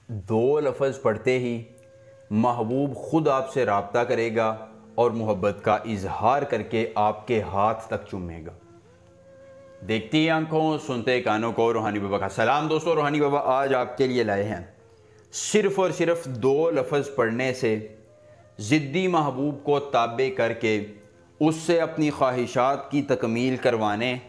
दो लफ्ज़ पढ़ते ही महबूब खुद आपसे रब्ता करेगा और मोहब्बत का इजहार करके आपके हाथ तक चूमेगा। देखती आंखों, सुनते कानों को रूहानी बाबा का सलाम। दोस्तों, रूहानी बाबा आज आपके लिए लाए हैं सिर्फ़ और सिर्फ दो लफ्ज़ पढ़ने से ज़िद्दी महबूब को ताबे करके उससे अपनी ख्वाहिशात की तकमील करवाने,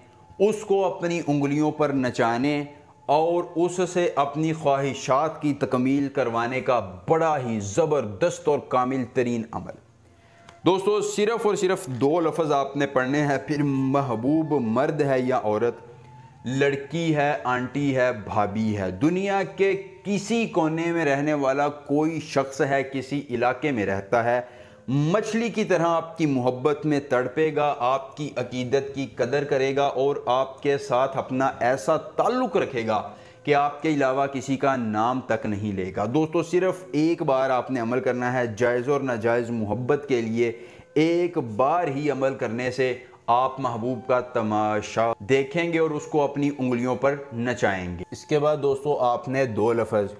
उसको अपनी उंगलियों पर नचाने और उससे अपनी ख्वाहिशात की तकमील करवाने का बड़ा ही ज़बरदस्त और कामिल तरीन अमल। दोस्तों, सिर्फ़ और सिर्फ दो लफ्ज़ आपने पढ़ने हैं, फिर महबूब मर्द है या औरत, लड़की है, आंटी है, भाभी है, दुनिया के किसी कोने में रहने वाला कोई शख्स है, किसी इलाके में रहता है, मछली की तरह आपकी मोहब्बत में तड़पेगा, आपकी अकीदत की कदर करेगा और आपके साथ अपना ऐसा ताल्लुक़ रखेगा कि आपके अलावा किसी का नाम तक नहीं लेगा। दोस्तों, सिर्फ एक बार आपने अमल करना है। जायज़ और नाजायज़ मोहब्बत के लिए एक बार ही अमल करने से आप महबूब का तमाशा देखेंगे और उसको अपनी उंगलियों पर नचाएंगे। इसके बाद दोस्तों, आपने दो लफ्ज़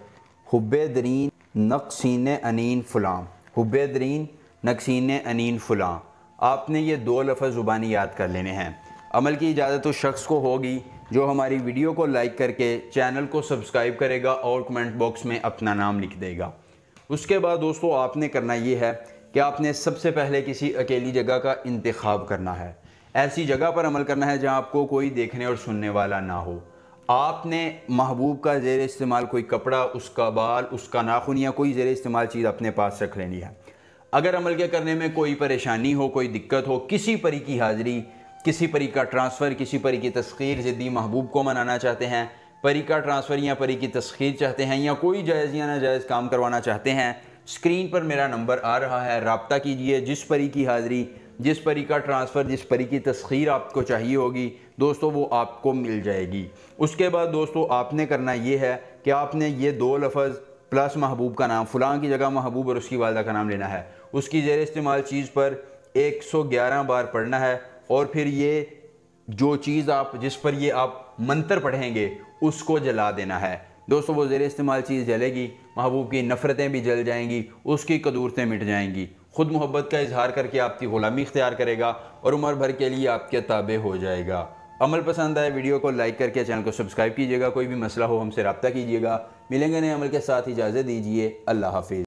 हुब्बे दरीन नक्सीन अनीन फ़लां, हुब्बे दरीन नक्सीन अनीन फ़लां, आपने ये दो लफ्ज़ ज़ुबानी याद कर लेने हैं। अमल की इजाज़त उस शख्स को होगी जो हमारी वीडियो को लाइक करके चैनल को सब्सक्राइब करेगा और कमेंट बॉक्स में अपना नाम लिख देगा। उसके बाद दोस्तों, आपने करना ये है कि आपने सबसे पहले किसी अकेली जगह का इंतखाब करना है। ऐसी जगह पर अमल करना है जहाँ आपको कोई देखने और सुनने वाला ना हो। आपने महबूब का ज़ेर इस्तेमाल कोई कपड़ा, उसका बाल, उसका नाखून या कोई ज़ेर इस्तेमाल चीज़ अपने पास रख लेनी है। अगर अमल के करने में कोई परेशानी हो, कोई दिक्कत हो, किसी परी की हाज़िरी, किसी परी का ट्रांसफ़र, किसी परी की तस्खीर, ज़िद्दी महबूब को मनाना चाहते हैं, परी का ट्रांसफ़र या परी की तस्खीर चाहते हैं, या कोई जायज़ या नाजायज़ काम करवाना चाहते हैं, स्क्रीन पर मेरा नंबर आ रहा है, रब्ता कीजिए। जिस परी की हाज़िरी, जिस परी का ट्रांसफ़र, जिस परी की तस्खीर आपको चाहिए होगी दोस्तों, वो आपको मिल जाएगी। उसके बाद दोस्तों, आपने करना ये है कि आपने ये दो लफ्ज़ प्लस महबूब का नाम, फ़लाँ की जगह महबूब और उसकी वालिदा का नाम लेना है, उसकी ज़ेर इस्तेमाल चीज़ पर 111 बार पढ़ना है और फिर ये जो चीज़ आप, जिस पर ये आप मंत्र पढ़ेंगे उसको जला देना है। दोस्तों, वो ज़ेर इस्तेमाल चीज़ जलेगी, महबूब की नफ़रतें भी जल जाएंगी, उसकी कदूरतें मिट जाएंगी, खुद मोहब्बत का इजहार करके आपकी ग़ुलामी इख्तियार करेगा और उम्र भर के लिए आपके ताबे हो जाएगा। अमल पसंद आए वीडियो को लाइक करके चैनल को सब्सक्राइब कीजिएगा। कोई भी मसला हो हमसे रब्ता कीजिएगा। मिलेंगे नए अमल के साथ, इजाज़त दीजिए। अल्लाह हाफिज़।